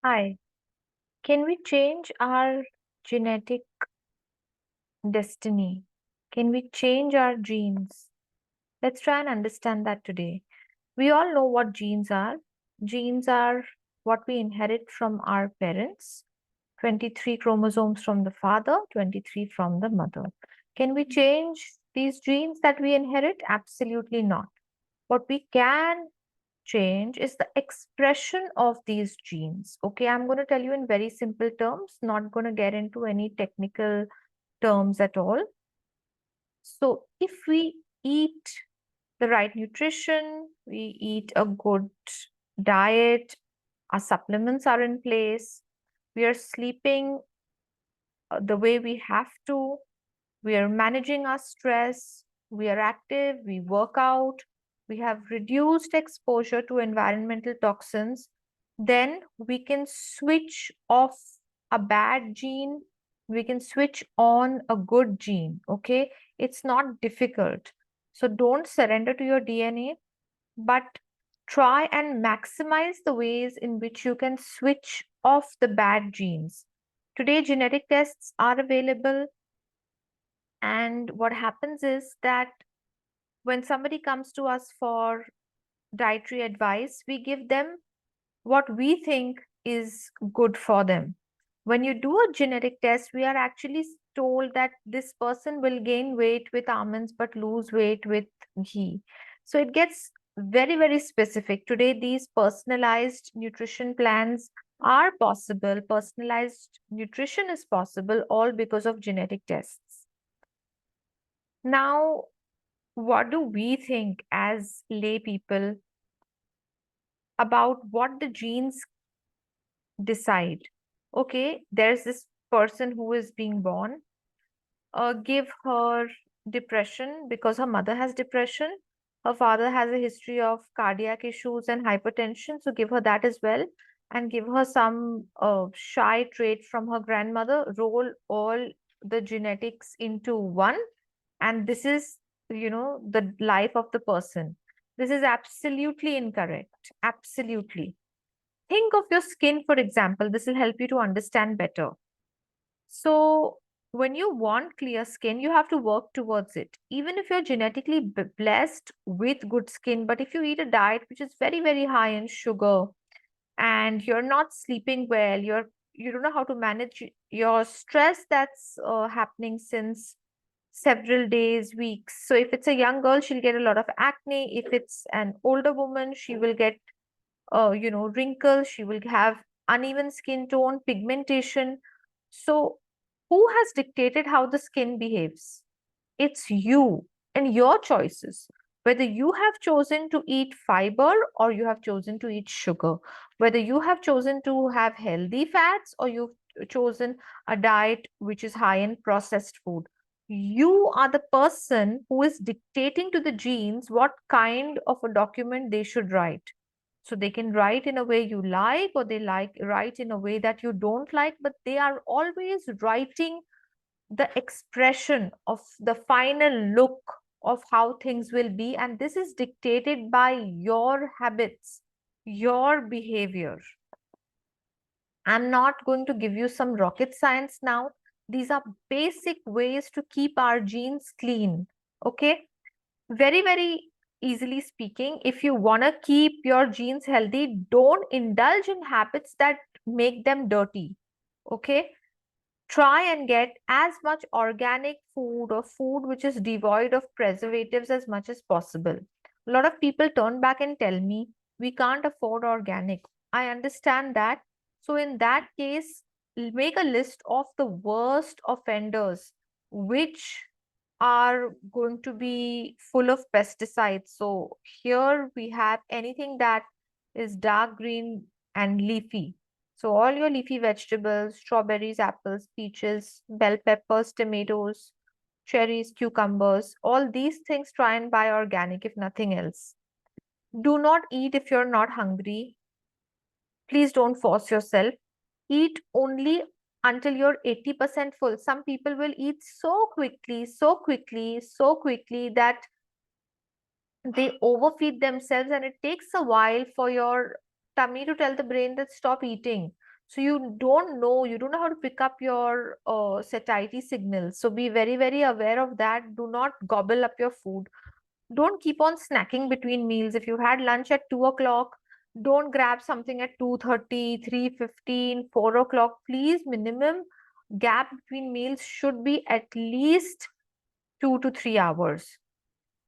Hi, can we change our genetic destiny? Can we change our genes? Let's try and understand that today. We all know what genes are. Genes are what we inherit from our parents, 23 chromosomes from the father, 23 from the mother. Can we change these genes that we inherit? Absolutely not. What we can change is the expression of these genes. Okay, I'm going to tell you in very simple terms, not going to get into any technical terms at all. So, if we eat the right nutrition, we eat a good diet, our supplements are in place, we are sleeping the way we have to, we are managing our stress, we are active, we work out, we have reduced exposure to environmental toxins, then we can switch off a bad gene, we can switch on a good gene. Okay, it's not difficult. So don't surrender to your DNA, but try and maximize the ways in which you can switch off the bad genes. Today, genetic tests are available, and what happens is that when somebody comes to us for dietary advice, we give them what we think is good for them. When you do a genetic test, we are actually told that this person will gain weight with almonds but lose weight with ghee. So it gets very, very specific. Today, these personalized nutrition plans are possible. Personalized nutrition is possible, all because of genetic tests. Now, what do we think as lay people about what the genes decide? Okay, there's this person who is being born, give her depression because her mother has depression. Her father has a history of cardiac issues and hypertension, so give her that as well. And give her some shy trait from her grandmother, roll all the genetics into one, and this is, the life of the person. This is absolutely incorrect. Absolutely. Think of your skin, for example. This will help you to understand better. So, when you want clear skin, you have to work towards it. Even if you're genetically blessed with good skin, but if you eat a diet which is very, very high in sugar and you're not sleeping well, you don't know how to manage your stress that's happening since several days, weeks. So, if it's a young girl, she'll get a lot of acne. If it's an older woman, she will get wrinkles, she will have uneven skin tone, pigmentation. So, who has dictated how the skin behaves? It's you and your choices. Whether you have chosen to eat fiber or you have chosen to eat sugar, whether you have chosen to have healthy fats or you've chosen a diet which is high in processed food, you are the person who is dictating to the genes what kind of a document they should write. So they can write in a way you like, or they like write in a way that you don't like, but they are always writing the expression of the final look of how things will be. And this is dictated by your habits, your behavior. I'm not going to give you some rocket science now. These are basic ways to keep our genes clean. Okay. Very, very easily speaking, if you want to keep your genes healthy, don't indulge in habits that make them dirty. Okay. Try and get as much organic food or food which is devoid of preservatives as much as possible. A lot of people turn back and tell me, we can't afford organic. I understand that. So, in that case, make a list of the worst offenders which are going to be full of pesticides. So, here we have anything that is dark green and leafy. So all your leafy vegetables, strawberries, apples, peaches, bell peppers, tomatoes, cherries, cucumbers, all these things try and buy organic if nothing else. Do not eat if you're not hungry. Please don't force yourself. Eat only until you're 80% full. Some people will eat so quickly, so quickly, so quickly that they overfeed themselves, and it takes a while for your tummy to tell the brain that stop eating. So you don't know how to pick up your satiety signals. So be very, very aware of that. Do not gobble up your food. Don't keep on snacking between meals. If you had lunch at 2 o'clock, don't grab something at 2:30, 3:15, 4 o'clock. Please, minimum gap between meals should be at least 2 to 3 hours.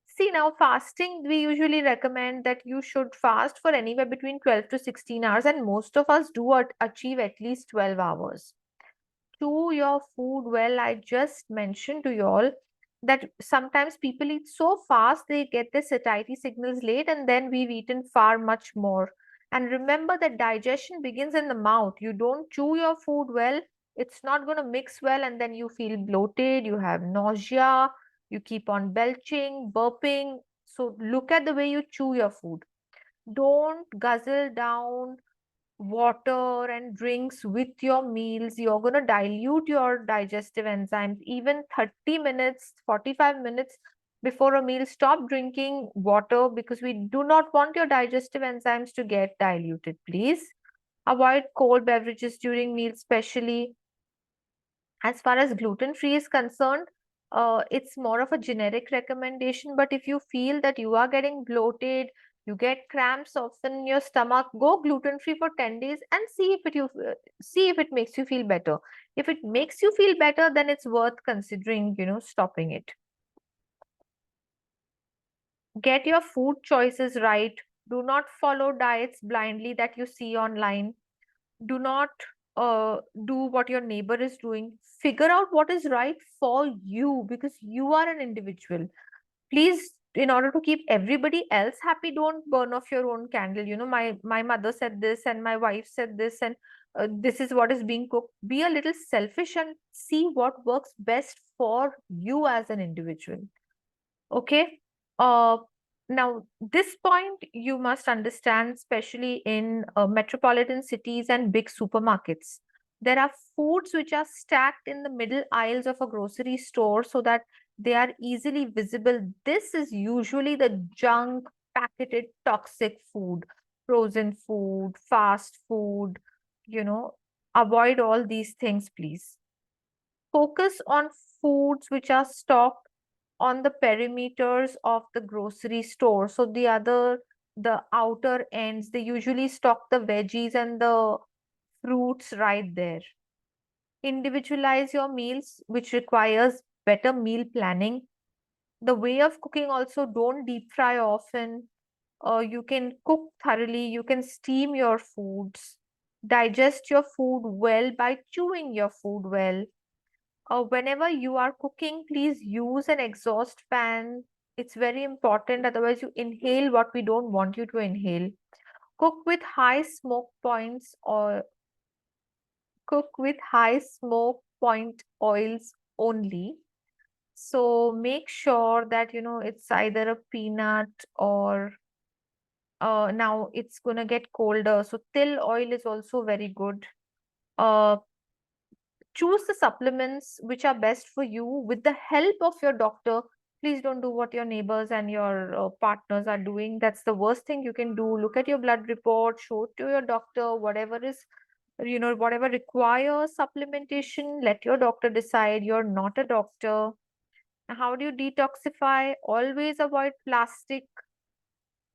See, now fasting, we usually recommend that you should fast for anywhere between 12 to 16 hours, and most of us do achieve at least 12 hours. Chew your food well. I just mentioned to you all that sometimes people eat so fast they get the satiety signals late, and then we've eaten far much more. And remember that digestion begins in the mouth. You don't chew your food well, it's not going to mix well, and then you feel bloated, you have nausea, you keep on belching, burping. So look at the way you chew your food. Don't guzzle down water and drinks with your meals. You're going to dilute your digestive enzymes. Even 30 minutes, 45 minutes before a meal, stop drinking water, because we do not want your digestive enzymes to get diluted. Please avoid cold beverages during meals, especially. As far as gluten free is concerned, it's more of a generic recommendation. But if you feel that you are getting bloated, you get cramps often in your stomach, go gluten free for 10 days and see if it makes you feel better. If it makes you feel better, then it's worth considering, stopping it. Get your food choices right. Do not follow diets blindly that you see online. Do not do what your neighbor is doing. Figure out what is right for you, because you are an individual. Please, in order to keep everybody else happy, don't burn off your own candle. My mother said this and my wife said this, and this is what is being cooked. Be a little selfish and see what works best for you as an individual. Okay. Uh, Now, this point you must understand, especially in metropolitan cities and big supermarkets. There are foods which are stacked in the middle aisles of a grocery store so that they are easily visible. This is usually the junk, packeted, toxic food, frozen food, fast food. You know, avoid all these things, please. Focus on foods which are stocked on the perimeters of the grocery store. So the outer ends, they usually stock the veggies and the fruits right there. Individualize your meals, which requires better meal planning. The way of cooking also, don't deep fry often. You can cook thoroughly, you can steam your foods. Digest your food well by chewing your food well. Whenever you are cooking, please use an exhaust fan. It's very important. Otherwise, you inhale what we don't want you to inhale. Cook with high smoke points or cook with high smoke point oils only. So make sure that it's either a peanut or now it's gonna get colder. So till oil is also very good. Uh, Choose the supplements which are best for you with the help of your doctor. Please don't do what your neighbors and your partners are doing. That's the worst thing you can do. Look at your blood report, show it to your doctor. Whatever requires supplementation, let your doctor decide. You're not a doctor. How do you detoxify? Always avoid plastic.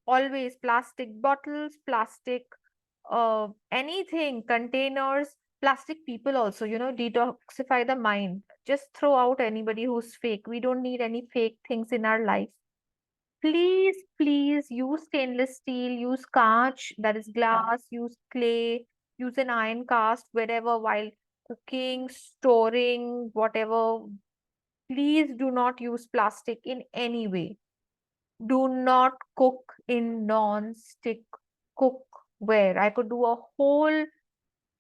Always plastic bottles, plastic anything, containers, plastic people also, detoxify the mind. Just throw out anybody who's fake. We don't need any fake things in our life. Please, please use stainless steel, use kaach, that is glass, use clay, use an iron cast wherever while cooking, storing, whatever. Please do not use plastic in any way. Do not cook in non-stick cookware. I could do a whole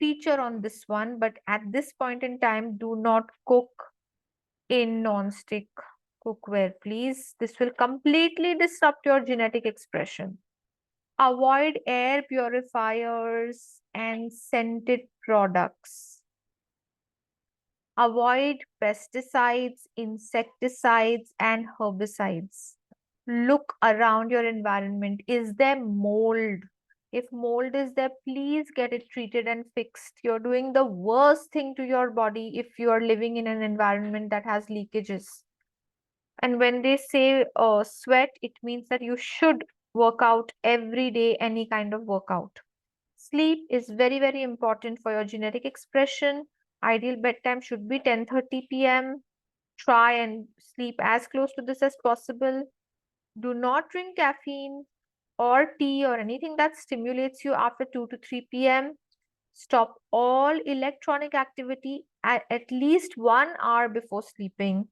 feature on this one, but at this point in time, do not cook in non-stick cookware, please. This will completely disrupt your genetic expression. Avoid air purifiers and scented products. Avoid pesticides, insecticides, and herbicides. Look around your environment. Is there mold? If mold is there, please get it treated and fixed. You're doing the worst thing to your body if you are living in an environment that has leakages. And when they say sweat, it means that you should work out every day, any kind of workout. Sleep is very, very important for your genetic expression. Ideal bedtime should be 10:30 p.m. Try and sleep as close to this as possible. Do not drink caffeine or tea or anything that stimulates you after 2 to 3 p.m. Stop all electronic activity at least 1 hour before sleeping.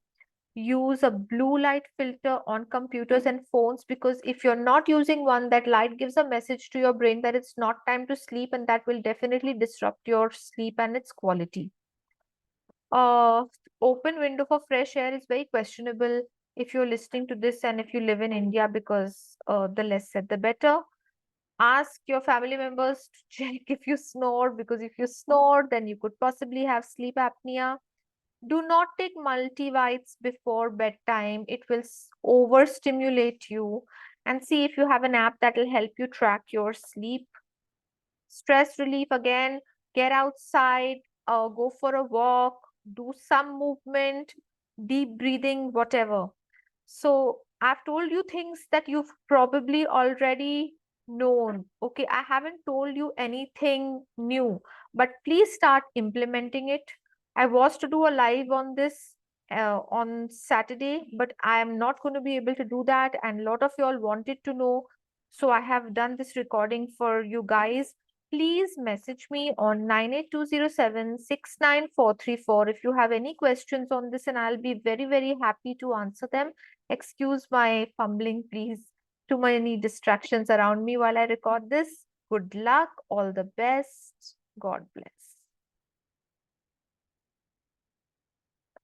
Use a blue light filter on computers and phones, because if you're not using one, that light gives a message to your brain that it's not time to sleep, and that will definitely disrupt your sleep and its quality. Uh, Open window for fresh air is very questionable if you're listening to this and if you live in India, because the less said, the better. Ask your family members to check if you snore, because if you snore, then you could possibly have sleep apnea. Do not take multivites before bedtime. It will overstimulate you. And see if you have an app that will help you track your sleep. Stress relief again, get outside, go for a walk, do some movement, deep breathing, whatever. So I've told you things that you've probably already known. Okay, I haven't told you anything new, but please start implementing it. I was to do a live on this on Saturday, but I am not going to be able to do that. And a lot of you all wanted to know. So I have done this recording for you guys. Please message me on 98207 69434 if you have any questions on this, and I'll be very, very happy to answer them. Excuse my fumbling, please. Too many distractions around me while I record this. Good luck, all the best. God bless.